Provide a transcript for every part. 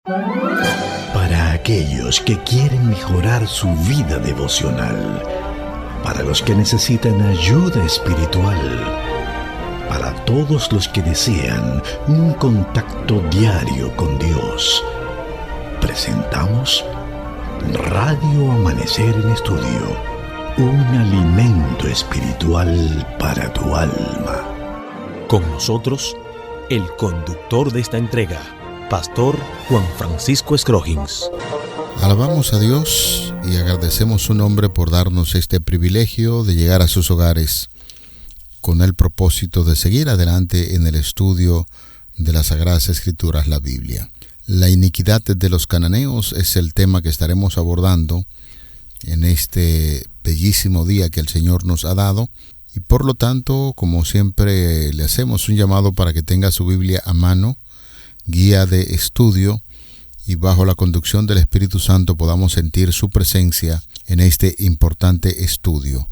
Para aquellos que quieren mejorar su vida devocional, para los que necesitan ayuda espiritual, para todos los que desean un contacto diario con Dios, presentamos Radio Amanecer en Estudio, un alimento espiritual para tu alma. Con nosotros, el conductor de esta entrega, Pastor Juan Francisco Scroggins. Alabamos a Dios y agradecemos su nombre por darnos este privilegio de llegar a sus hogares con el propósito de seguir adelante en el estudio de las Sagradas Escrituras, la Biblia. La iniquidad de los cananeos es el tema que estaremos abordando en este bellísimo día que el Señor nos ha dado, y por lo tanto, como siempre, le hacemos un llamado para que tenga su Biblia a mano, guía de estudio, y bajo la conducción del Espíritu Santo podamos sentir su presencia en este importante estudio.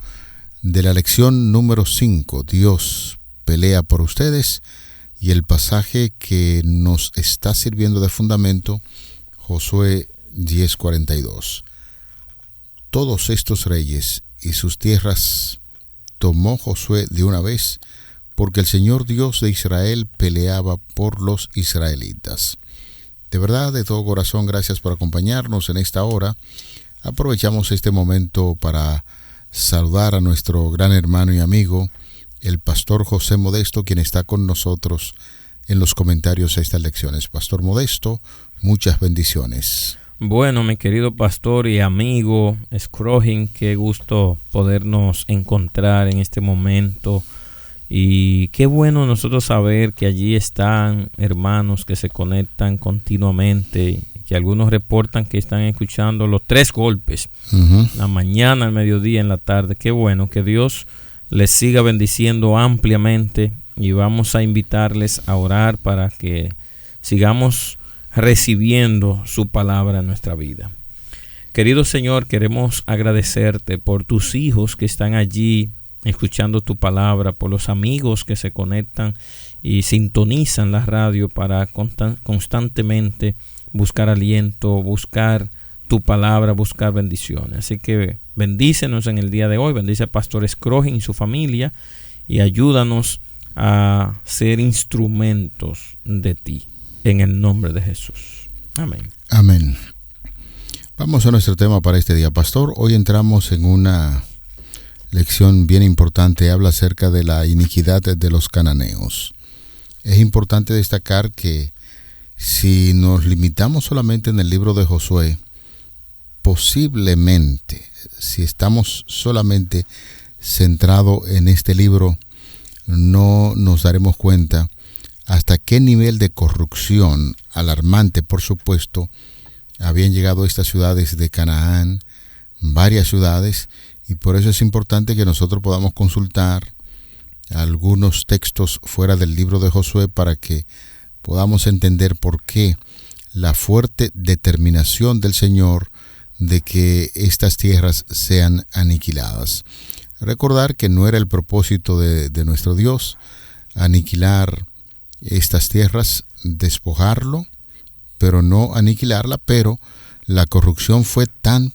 De la lección número 5, Dios pelea por ustedes, y el pasaje que nos está sirviendo de fundamento, Josué 10:42. Todos estos reyes y sus tierras tomó Josué de una vez, porque el Señor Dios de Israel peleaba por los israelitas. De verdad, de todo corazón, gracias por acompañarnos en esta hora. Aprovechamos este momento para saludar a nuestro gran hermano y amigo, el Pastor José Modesto, quien está con nosotros en los comentarios a estas lecciones. Pastor Modesto, muchas bendiciones. Bueno, mi querido pastor y amigo Scroggins, qué gusto podernos encontrar en este momento. Y qué bueno nosotros saber que allí están hermanos que se conectan continuamente, que algunos reportan que están escuchando los 3 golpes, la mañana, el mediodía, en la tarde. Qué bueno, que Dios les siga bendiciendo ampliamente, y vamos a invitarles a orar para que sigamos recibiendo su palabra en nuestra vida. Querido Señor, queremos agradecerte por tus hijos que están allí escuchando tu palabra, por los amigos que se conectan y sintonizan la radio para constantemente buscar aliento, buscar tu palabra, buscar bendiciones. Así que bendícenos en el día de hoy, bendice al Pastor Scroggins y su familia, y ayúdanos a ser instrumentos de ti, en el nombre de Jesús. Amén. Amén. Vamos a nuestro tema para este día, Pastor. Hoy entramos en una lección bien importante. Habla acerca de la iniquidad de los cananeos. Es importante destacar que si nos limitamos solamente en el libro de Josué, posiblemente, si estamos solamente centrados en este libro, no nos daremos cuenta hasta qué nivel de corrupción alarmante, por supuesto, habían llegado estas ciudades de Canaán, varias ciudades. Y por eso es importante que nosotros podamos consultar algunos textos fuera del libro de Josué para que podamos entender por qué la fuerte determinación del Señor de que estas tierras sean aniquiladas. Recordar que no era el propósito de nuestro Dios aniquilar estas tierras, despojarlo, pero no aniquilarla, pero la corrupción fue tan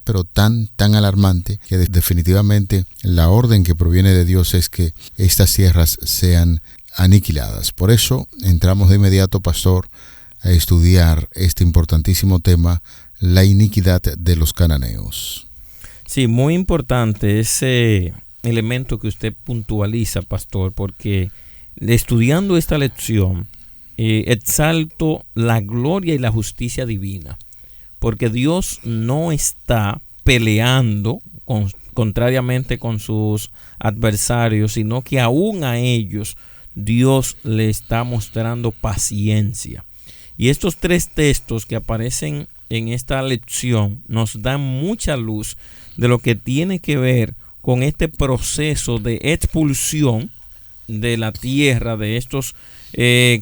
alarmante que definitivamente la orden que proviene de Dios es que estas tierras sean aniquiladas. Por eso entramos de inmediato, Pastor, a estudiar este importantísimo tema, la iniquidad de los cananeos. Sí, muy importante ese elemento que usted puntualiza, Pastor, porque estudiando esta lección exalto la gloria y la justicia divina. Porque Dios no está peleando contrariamente con sus adversarios, sino que aún a ellos Dios le está mostrando paciencia. Y estos 3 textos que aparecen en esta lección nos dan mucha luz de lo que tiene que ver con este proceso de expulsión de la tierra de estos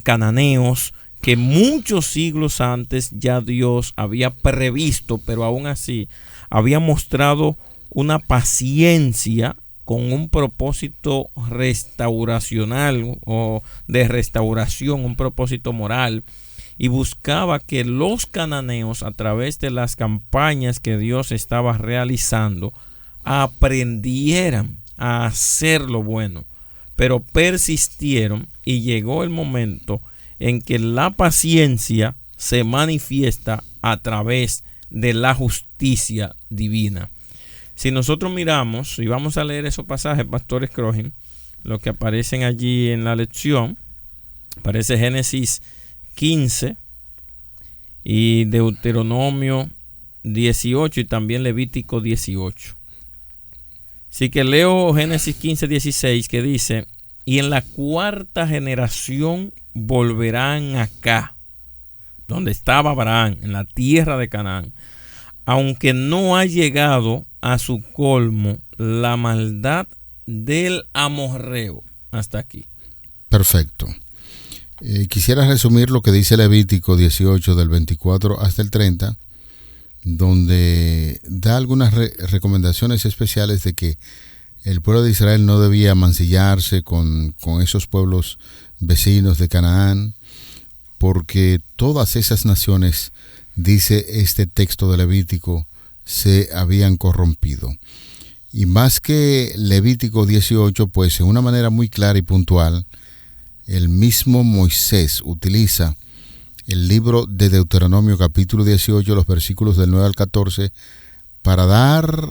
cananeos, que muchos siglos antes ya Dios había previsto, pero aún así había mostrado una paciencia con un propósito restauracional o de restauración, un propósito moral. y buscaba que los cananeos, a través de las campañas que Dios estaba realizando, aprendieran a hacer lo bueno, pero persistieron, y llegó el momento en que la paciencia se manifiesta a través de la justicia divina. Si nosotros miramos, y vamos a leer esos pasajes, Pastor Scroggin, lo que aparecen allí en la lección, aparece Génesis 15 y Deuteronomio 18 y también Levítico 18. Así que leo Génesis 15, 16, que dice: y en la cuarta generación volverán acá, donde estaba Abraham, en la tierra de Canaán, aunque no ha llegado a su colmo la maldad del amorreo. Hasta aquí. Perfecto. Quisiera resumir lo que dice Levítico 18 del 24 hasta el 30, donde da algunas recomendaciones especiales de que el pueblo de Israel no debía mancillarse con esos pueblos vecinos de Canaán, porque todas esas naciones, dice este texto de Levítico, se habían corrompido. Y más que Levítico 18, pues en una manera muy clara y puntual, el mismo Moisés utiliza el libro de Deuteronomio capítulo 18, los versículos del 9 al 14, para dar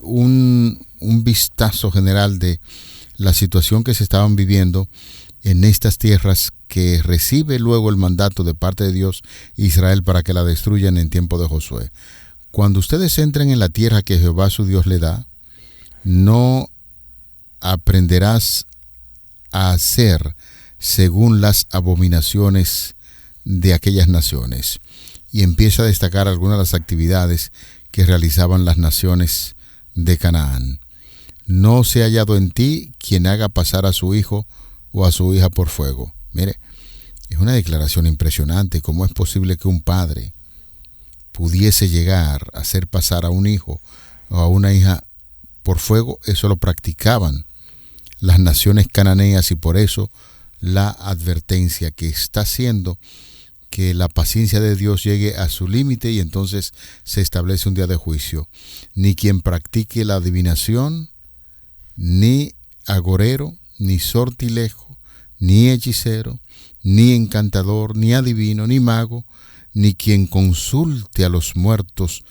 un vistazo general de la situación que se estaban viviendo en estas tierras, que recibe luego el mandato de parte de Dios Israel para que la destruyan en tiempo de Josué. Cuando ustedes entren en la tierra que Jehová su Dios le da, no aprenderás a hacer según las abominaciones de aquellas naciones. Y empieza a destacar algunas de las actividades que realizaban las naciones de Canaán. No se ha hallado en ti quien haga pasar a su hijo o a su hija por fuego. Mire, es una declaración impresionante. ¿Cómo es posible que un padre pudiese llegar a hacer pasar a un hijo o a una hija por fuego? Eso lo practicaban las naciones cananeas, y por eso la advertencia que está haciendo que la paciencia de Dios llegue a su límite, y entonces se establece un día de juicio. Ni quien practique la adivinación, ni agorero, ni sortilejo, ni hechicero, ni encantador, ni adivino, ni mago, ni quien consulte a los muertos,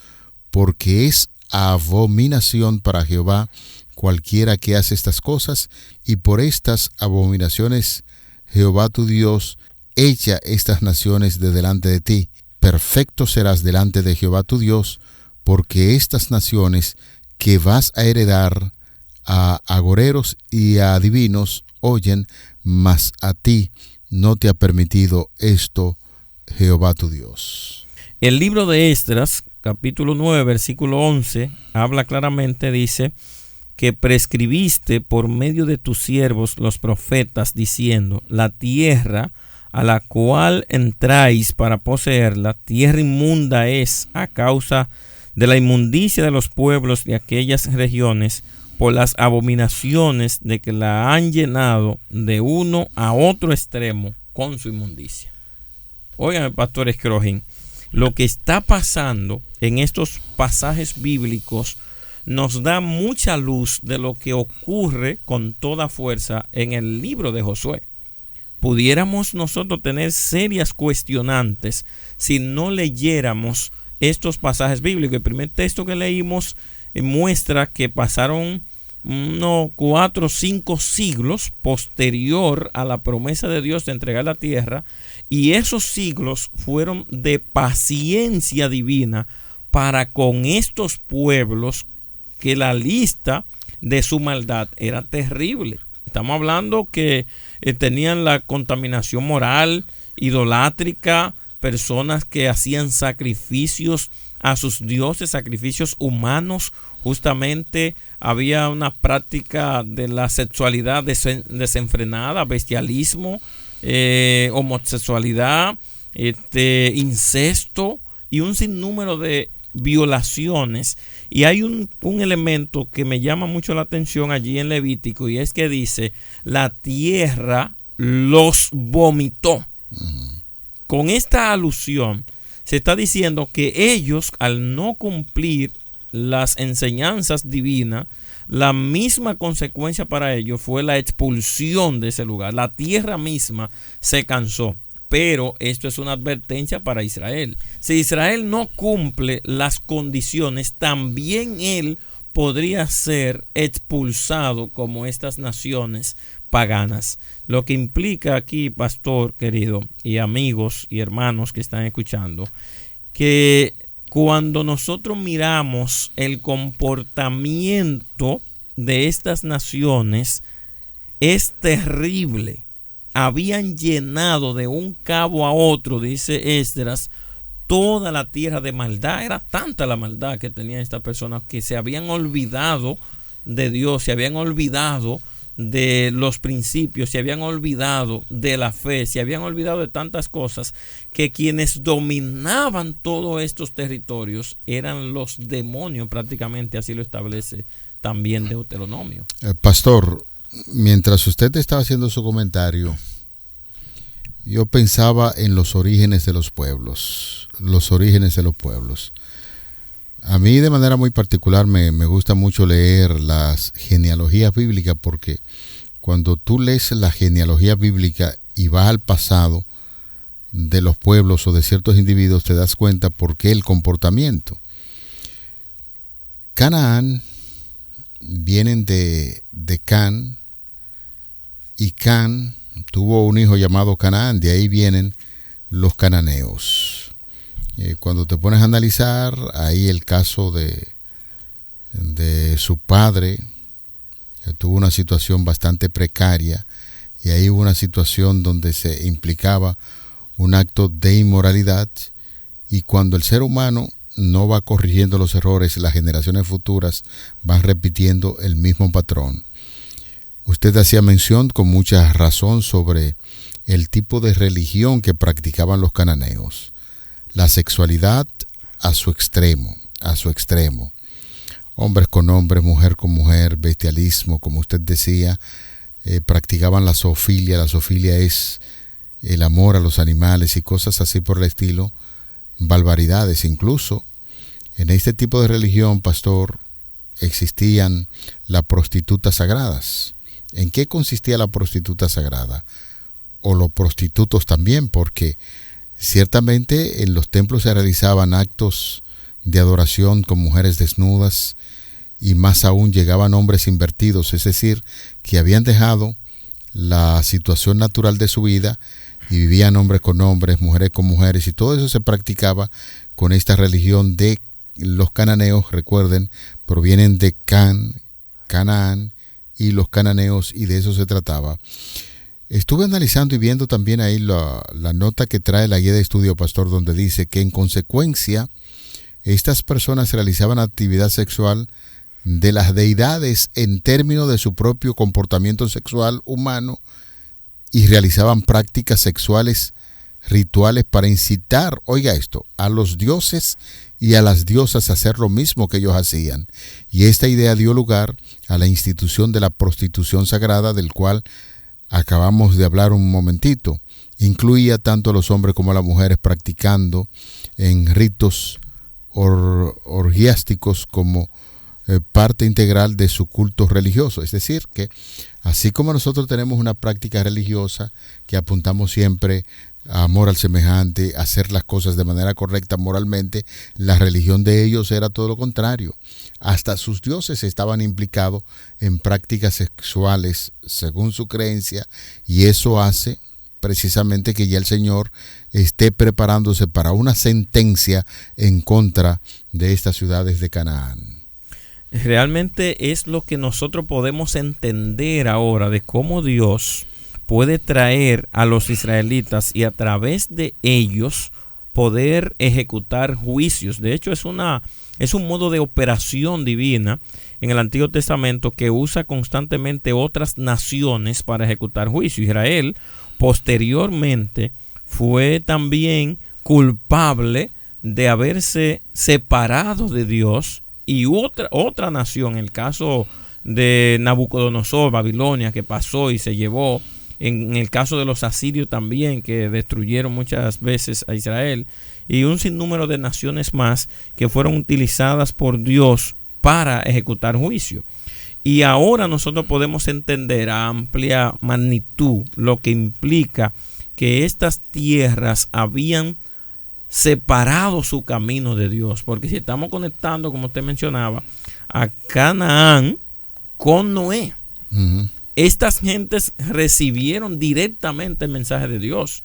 porque es abominación para Jehová cualquiera que hace estas cosas, y por estas abominaciones Jehová tu Dios echa estas naciones de delante de ti. Perfecto serás delante de Jehová tu Dios, porque estas naciones que vas a heredar a agoreros y a adivinos oyen, mas a ti no te ha permitido esto Jehová tu Dios. El libro de Esdras, capítulo 9, versículo 11, habla claramente, dice: que prescribiste por medio de tus siervos los profetas, diciendo: la tierra a la cual entráis para poseerla, tierra inmunda es a causa de la inmundicia de los pueblos de aquellas regiones, por las abominaciones de que la han llenado de uno a otro extremo con su inmundicia. Oigan, Pastor Scroggin, lo que está pasando en estos pasajes bíblicos nos da mucha luz de lo que ocurre con toda fuerza en el libro de Josué. Pudiéramos nosotros tener serias cuestionantes si no leyéramos estos pasajes bíblicos. El primer texto que leímos muestra que pasaron unos 4 o 5 siglos posterior a la promesa de Dios de entregar la tierra, y esos siglos fueron de paciencia divina para con estos pueblos, que la lista de su maldad era terrible. Estamos hablando que tenían la contaminación moral, idolátrica, personas que hacían sacrificios a sus dioses, sacrificios humanos. Justamente había una práctica de la sexualidad desenfrenada, bestialismo, homosexualidad, incesto y un sinnúmero de violaciones. Y hay un elemento que me llama mucho la atención allí en Levítico, y es que dice: la tierra los vomitó. con esta alusión se está diciendo que ellos, al no cumplir las enseñanzas divinas, la misma consecuencia para ellos fue la expulsión de ese lugar. La tierra misma se cansó. Pero esto es una advertencia para Israel. Si Israel no cumple las condiciones, también él podría ser expulsado como estas naciones paganas. Lo que implica aquí, pastor querido, y amigos y hermanos que están escuchando, que cuando nosotros miramos el comportamiento de estas naciones, es terrible. Habían llenado de un cabo a otro, dice Esdras, toda la tierra de maldad. Era tanta la maldad que tenían estas personas que se habían olvidado de Dios, se habían olvidado de los principios, se habían olvidado de la fe, se habían olvidado de tantas cosas, que quienes dominaban todos estos territorios eran los demonios, prácticamente así lo establece también Deuteronomio. Pastor, mientras usted estaba haciendo su comentario, yo pensaba en los orígenes de los pueblos. A mí de manera muy particular me gusta mucho leer las genealogías bíblicas, porque cuando tú lees la genealogía bíblica y vas al pasado de los pueblos o de ciertos individuos, te das cuenta por qué el comportamiento. Canaán vienen de Can, y Can tuvo un hijo llamado Canaán, de ahí vienen los cananeos. Cuando te pones a analizar ahí el caso de su padre, que tuvo una situación bastante precaria, y ahí hubo una situación donde se implicaba un acto de inmoralidad, y cuando el ser humano no va corrigiendo los errores, las generaciones futuras van repitiendo el mismo patrón. Usted hacía mención con mucha razón sobre el tipo de religión que practicaban los cananeos. La sexualidad a su extremo. Hombres con hombres, mujer con mujer, bestialismo, como usted decía, practicaban la zoofilia. La zoofilia es el amor a los animales y cosas así por el estilo, barbaridades. Incluso en este tipo de religión, pastor, existían las prostitutas sagradas. ¿En qué consistía la prostituta sagrada? O los prostitutos también, porque ciertamente en los templos se realizaban actos de adoración con mujeres desnudas, y más aún llegaban hombres invertidos, es decir, que habían dejado la situación natural de su vida y vivían hombres con hombres, mujeres con mujeres, y todo eso se practicaba con esta religión de los cananeos. Recuerden, provienen de Canaán, y los cananeos, y de eso se trataba. Estuve analizando y viendo también ahí la nota que trae la guía de estudio, pastor, donde dice que en consecuencia estas personas realizaban actividad sexual de las deidades en términos de su propio comportamiento sexual humano, y realizaban prácticas sexuales rituales para incitar, oiga esto, a los dioses y a las diosas a hacer lo mismo que ellos hacían. Y esta idea dio lugar a la institución de la prostitución sagrada, del cual acabamos de hablar un momentito. Incluía tanto a los hombres como a las mujeres practicando en ritos orgiásticos como parte integral de su culto religioso. Es decir, que así como nosotros tenemos una práctica religiosa que apuntamos siempre a amor al semejante, a hacer las cosas de manera correcta moralmente, la religión de ellos era todo lo contrario. Hasta sus dioses estaban implicados en prácticas sexuales según su creencia, y eso hace precisamente que ya el Señor esté preparándose para una sentencia en contra de estas ciudades de Canaán. Realmente es lo que nosotros podemos entender ahora de cómo Dios puede traer a los israelitas y a través de ellos poder ejecutar juicios. De hecho, es un modo de operación divina en el Antiguo Testamento que usa constantemente otras naciones para ejecutar juicio. Israel posteriormente fue también culpable de haberse separado de Dios, y otra nación, el caso de Nabucodonosor, Babilonia, que pasó y se llevó en el caso de los asirios también, que destruyeron muchas veces a Israel, y un sinnúmero de naciones más que fueron utilizadas por Dios para ejecutar juicio. Y ahora nosotros podemos entender a amplia magnitud lo que implica que estas tierras habían separado su camino de Dios, porque si estamos conectando, como usted mencionaba, a Canaán con Noé, estas gentes recibieron directamente el mensaje de Dios,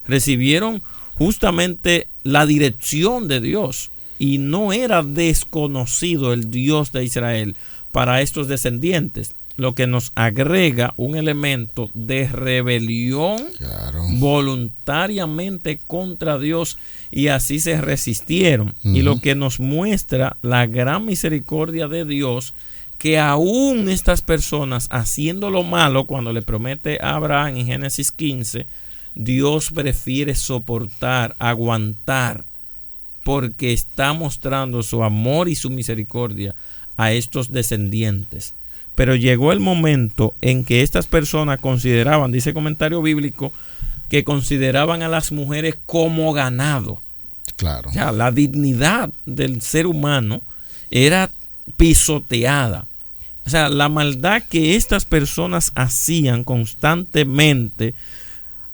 recibieron justamente la dirección de Dios, y no era desconocido el Dios de Israel para estos descendientes, lo que nos agrega un elemento de rebelión voluntariamente contra Dios, y así se resistieron. Y lo que nos muestra la gran misericordia de Dios, que aún estas personas haciendo lo malo, cuando le promete a Abraham en Génesis 15, Dios prefiere soportar, aguantar, porque está mostrando su amor y su misericordia a estos descendientes. Pero llegó el momento en que estas personas consideraban, dice el comentario bíblico, que consideraban a las mujeres como ganado. Claro. O sea, la dignidad del ser humano era pisoteada. O sea, la maldad que estas personas hacían constantemente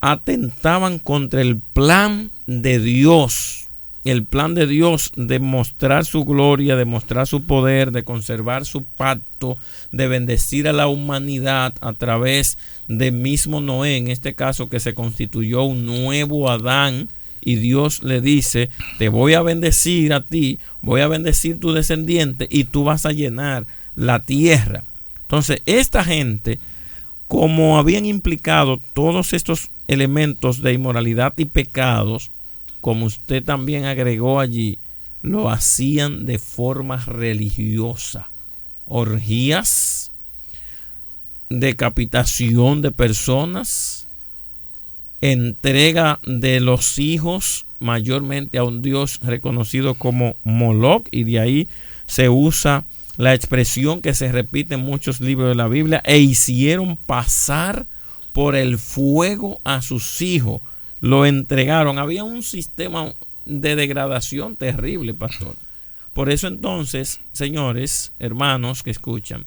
atentaban contra el plan de Dios. El plan de Dios de mostrar su gloria, de mostrar su poder, de conservar su pacto, de bendecir a la humanidad a través de mismo Noé, en este caso, que se constituyó un nuevo Adán, y Dios le dice: te voy a bendecir a ti, voy a bendecir tu descendiente y tú vas a llenar la tierra. Entonces, esta gente, como habían implicado todos estos elementos de inmoralidad y pecados, como usted también agregó allí, lo hacían de forma religiosa. Orgías, decapitación de personas, entrega de los hijos mayormente a un dios reconocido como Moloch, y de ahí se usa la expresión que se repite en muchos libros de la Biblia: e hicieron pasar por el fuego a sus hijos. Lo entregaron. Había un sistema de degradación terrible, pastor. Por eso entonces, señores, hermanos que escuchan,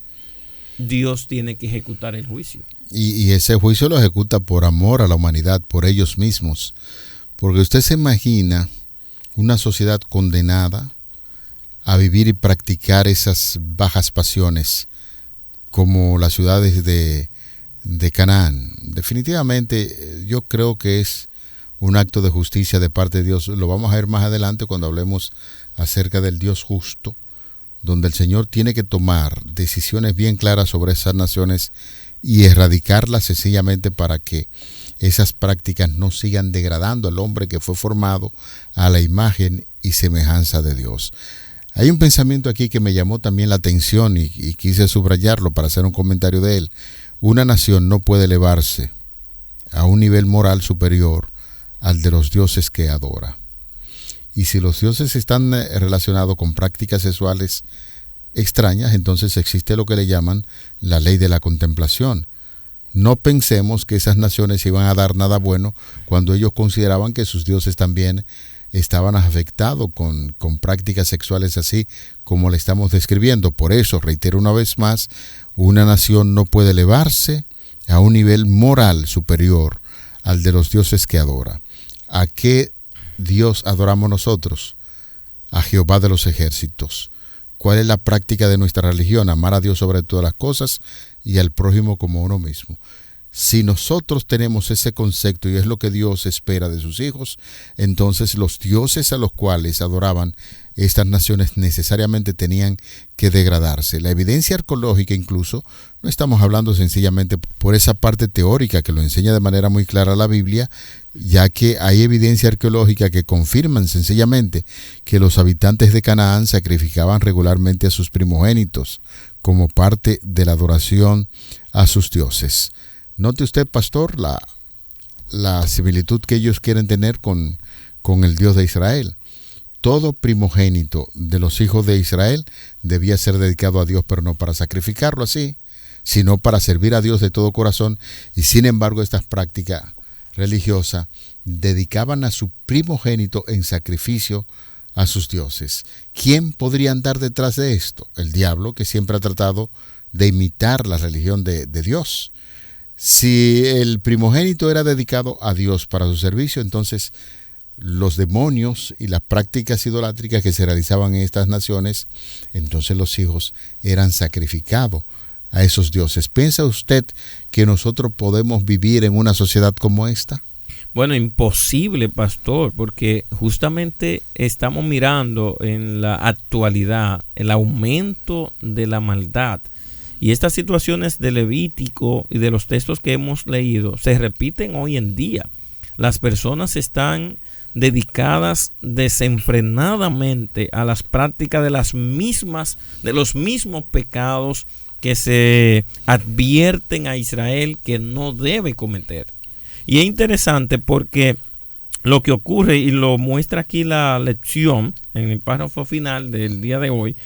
Dios tiene que ejecutar el juicio. Y ese juicio lo ejecuta por amor a la humanidad, por ellos mismos. Porque usted se imagina una sociedad condenada a vivir y practicar esas bajas pasiones como las ciudades de Canaán. Definitivamente yo creo que es un acto de justicia de parte de Dios. Lo vamos a ver más adelante cuando hablemos acerca del Dios justo, donde el Señor tiene que tomar decisiones bien claras sobre esas naciones y erradicarlas sencillamente para que esas prácticas no sigan degradando al hombre que fue formado a la imagen y semejanza de Dios. Hay un pensamiento aquí que me llamó también la atención y quise subrayarlo para hacer un comentario de él. Una nación no puede elevarse a un nivel moral superior al de los dioses que adora. Y si los dioses están relacionados con prácticas sexuales extrañas, entonces existe lo que le llaman la ley de la contemplación. No pensemos que esas naciones iban a dar nada bueno cuando ellos consideraban que sus dioses también estaban afectados con prácticas sexuales así como le estamos describiendo. Por eso, reitero una vez más, una nación no puede elevarse a un nivel moral superior al de los dioses que adora. ¿A qué Dios adoramos nosotros? A Jehová de los ejércitos. ¿Cuál es la práctica de nuestra religión? Amar a Dios sobre todas las cosas y al prójimo como uno mismo. Si nosotros tenemos ese concepto y es lo que Dios espera de sus hijos, entonces los dioses a los cuales adoraban estas naciones necesariamente tenían que degradarse. La evidencia arqueológica incluso, no estamos hablando sencillamente por esa parte teórica que lo enseña de manera muy clara la Biblia, ya que hay evidencia arqueológica que confirman sencillamente que los habitantes de Canaán sacrificaban regularmente a sus primogénitos como parte de la adoración a sus dioses. Note usted, pastor, la similitud que ellos quieren tener con el Dios de Israel. Todo primogénito de los hijos de Israel debía ser dedicado a Dios, pero no para sacrificarlo así, sino para servir a Dios de todo corazón, y sin embargo estas prácticas religiosas dedicaban a su primogénito en sacrificio a sus dioses. ¿Quién podría andar detrás de esto? El diablo, que siempre ha tratado de imitar la religión de Dios. Si el primogénito era dedicado a Dios para su servicio, entonces los demonios y las prácticas idolátricas que se realizaban en estas naciones, entonces los hijos eran sacrificados a esos dioses. ¿Piensa usted que nosotros podemos vivir en una sociedad como esta? Bueno, imposible, pastor, porque justamente estamos mirando en la actualidad el aumento de la maldad. Y estas situaciones de Levítico y de los textos que hemos leído se repiten hoy en día. Las personas están dedicadas desenfrenadamente a las prácticas de los mismos pecados que se advierten a Israel que no debe cometer. Y es interesante porque lo que ocurre, y lo muestra aquí la lección en el párrafo final del día de hoy,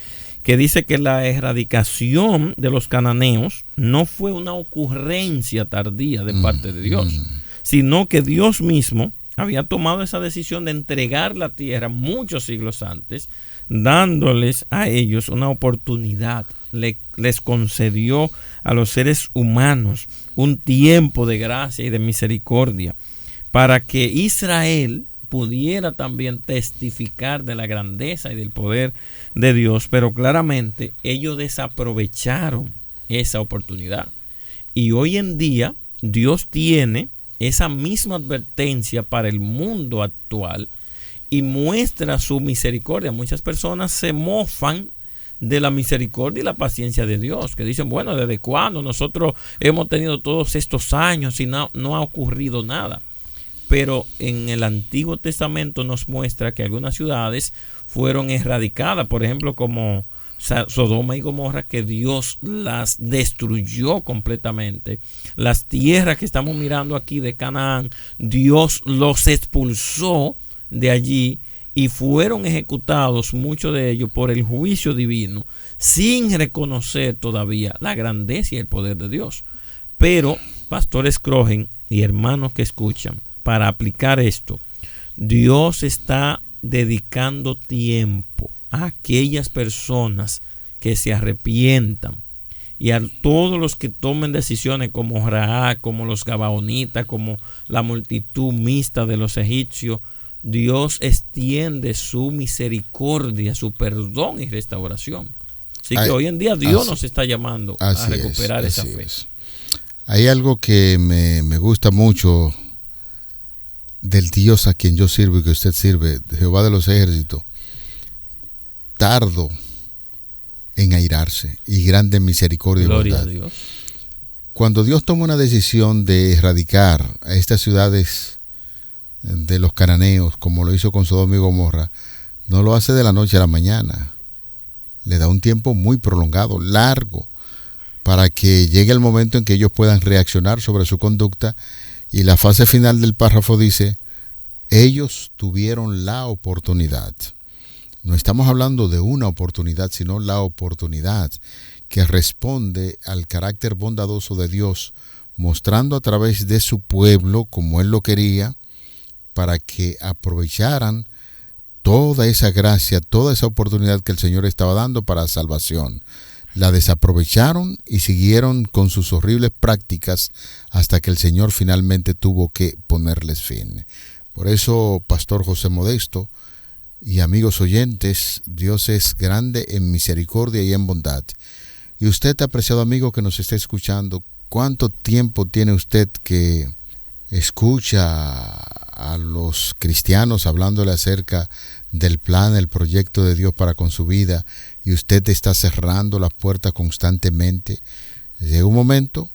que dice que la erradicación de los cananeos no fue una ocurrencia tardía de parte de Dios, sino que Dios mismo había tomado esa decisión de entregar la tierra muchos siglos antes, dándoles a ellos una oportunidad. Les concedió a los seres humanos un tiempo de gracia y de misericordia para que Israel pudiera también testificar de la grandeza y del poder de Dios, pero claramente ellos desaprovecharon esa oportunidad. Y hoy en día Dios tiene esa misma advertencia para el mundo actual y muestra su misericordia. Muchas personas se mofan de la misericordia y la paciencia de Dios, que dicen, bueno, ¿desde cuándo nosotros hemos tenido todos estos años y no ha ocurrido nada? Pero en el Antiguo Testamento nos muestra que algunas ciudades fueron erradicadas, por ejemplo, como Sodoma y Gomorra, que Dios las destruyó completamente. Las tierras que estamos mirando aquí de Canaán, Dios los expulsó de allí y fueron ejecutados, muchos de ellos, por el juicio divino, sin reconocer todavía la grandeza y el poder de Dios. Pero, pastores Crohen y hermanos que escuchan, para aplicar esto, Dios está dedicando tiempo a aquellas personas que se arrepientan y a todos los que tomen decisiones como Raab, como los gabaonitas, como la multitud mixta de los egipcios. Dios extiende su misericordia, su perdón y restauración. Así que hoy en día Dios nos está llamando a recuperar esa fe. Hay algo que me gusta mucho del Dios a quien yo sirvo y que usted sirve, Jehová de los ejércitos. Tardo en airarse y grande en misericordia y Gloria bondad. a Dios. Cuando Dios toma una decisión de erradicar a estas ciudades de los cananeos, como lo hizo con Sodoma y Gomorra, no lo hace de la noche a la mañana. Le da un tiempo muy prolongado, largo, para que llegue el momento en que ellos puedan reaccionar sobre su conducta. Y la fase final del párrafo dice, ellos tuvieron la oportunidad. No estamos hablando de una oportunidad, sino la oportunidad que responde al carácter bondadoso de Dios, mostrando a través de su pueblo, como Él lo quería, para que aprovecharan toda esa gracia, toda esa oportunidad que el Señor estaba dando para salvación. La desaprovecharon y siguieron con sus horribles prácticas hasta que el Señor finalmente tuvo que ponerles fin. Por eso, Pastor José Modesto y amigos oyentes, Dios es grande en misericordia y en bondad. Y usted, apreciado amigo que nos está escuchando, ¿cuánto tiempo tiene usted que escucha a los cristianos hablándole acerca del plan, el proyecto de Dios para con su vida, y usted está cerrando la puerta constantemente? Llega un momento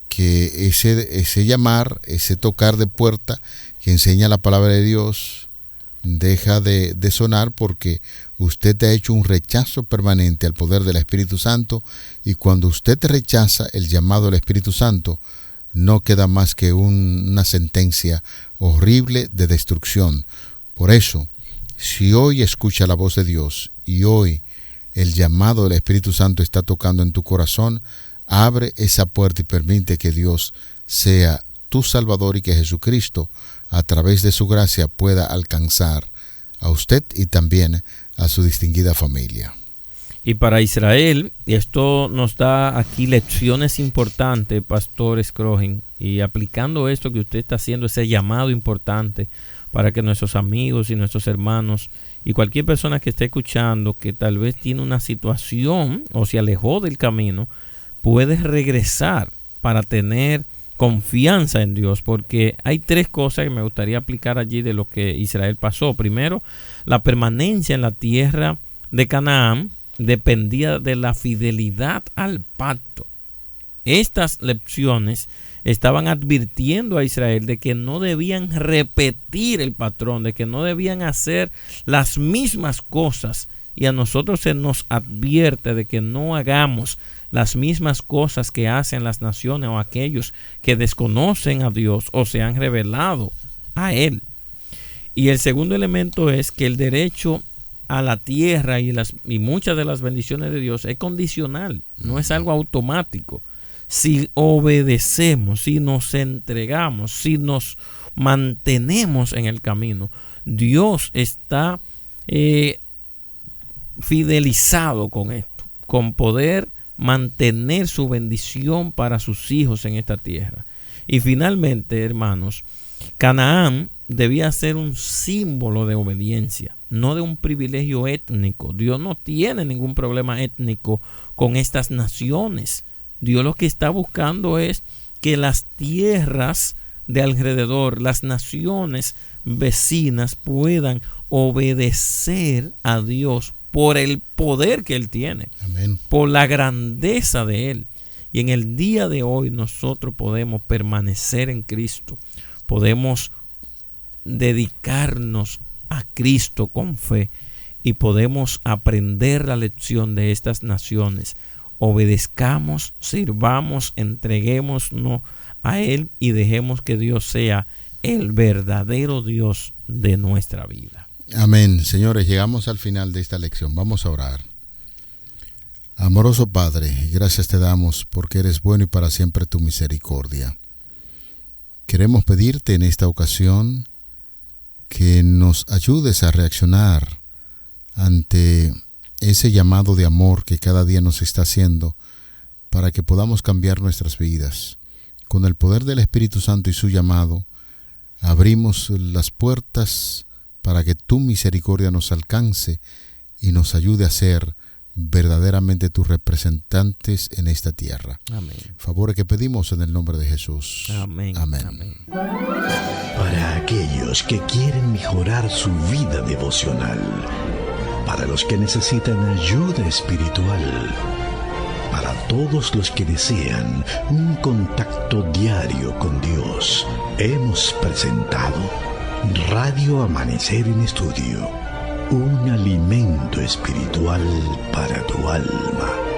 que ese llamar, ese tocar de puerta que enseña la palabra de Dios deja de sonar, porque usted ha hecho un rechazo permanente al poder del Espíritu Santo, y cuando usted rechaza el llamado del Espíritu Santo, no queda más que una sentencia horrible de destrucción. Por eso, si hoy escucha la voz de Dios y hoy el llamado del Espíritu Santo está tocando en tu corazón, Abre esa puerta y permite que Dios sea tu Salvador y que Jesucristo, a través de su gracia, pueda alcanzar a usted y también a su distinguida familia. Y para Israel, esto nos da aquí lecciones importantes, Pastor Scroggin, y aplicando esto que usted está haciendo, ese llamado importante para que nuestros amigos y nuestros hermanos y cualquier persona que esté escuchando que tal vez tiene una situación o se alejó del camino, puede regresar para tener confianza en Dios, porque hay tres cosas que me gustaría aplicar allí de lo que Israel pasó. Primero, la permanencia en la tierra de Canaán dependía de la fidelidad al pacto. Estas lecciones estaban advirtiendo a Israel de que no debían repetir el patrón, de que no debían hacer las mismas cosas, y a nosotros se nos advierte de que no hagamos las mismas cosas que hacen las naciones o aquellos que desconocen a Dios o se han revelado a Él. Y el segundo elemento es que el derecho a la tierra y muchas de las bendiciones de Dios es condicional, no es algo automático. Si obedecemos, si nos entregamos, si nos mantenemos en el camino, Dios está fidelizado con esto, con poder mantener su bendición para sus hijos en esta tierra. Y finalmente, hermanos, Canaán debía ser un símbolo de obediencia, no de un privilegio étnico. Dios no tiene ningún problema étnico con estas naciones. Dios lo que está buscando es que las tierras de alrededor, las naciones vecinas, puedan obedecer a Dios por el poder que Él tiene. Amén. Por la grandeza de Él. Y en el día de hoy nosotros podemos permanecer en Cristo, podemos dedicarnos a Cristo con fe y podemos aprender la lección de estas naciones. Obedezcamos, sirvamos, entreguémonos a Él y dejemos que Dios sea el verdadero Dios de nuestra vida. Amén. Señores, llegamos al final de esta lección. Vamos a orar. Amoroso Padre, gracias te damos porque eres bueno y para siempre tu misericordia. Queremos pedirte en esta ocasión que nos ayudes a reaccionar ante ese llamado de amor que cada día nos está haciendo para que podamos cambiar nuestras vidas. Con el poder del Espíritu Santo y su llamado, abrimos las puertas para que tu misericordia nos alcance y nos ayude a ser verdaderamente tus representantes en esta tierra. Amén. Favores que pedimos en el nombre de Jesús. Amén. Amén. Amén. Para aquellos que quieren mejorar su vida devocional, para los que necesitan ayuda espiritual, para todos los que desean un contacto diario con Dios, hemos presentado Radio Amanecer en Estudio, un alimento espiritual para tu alma.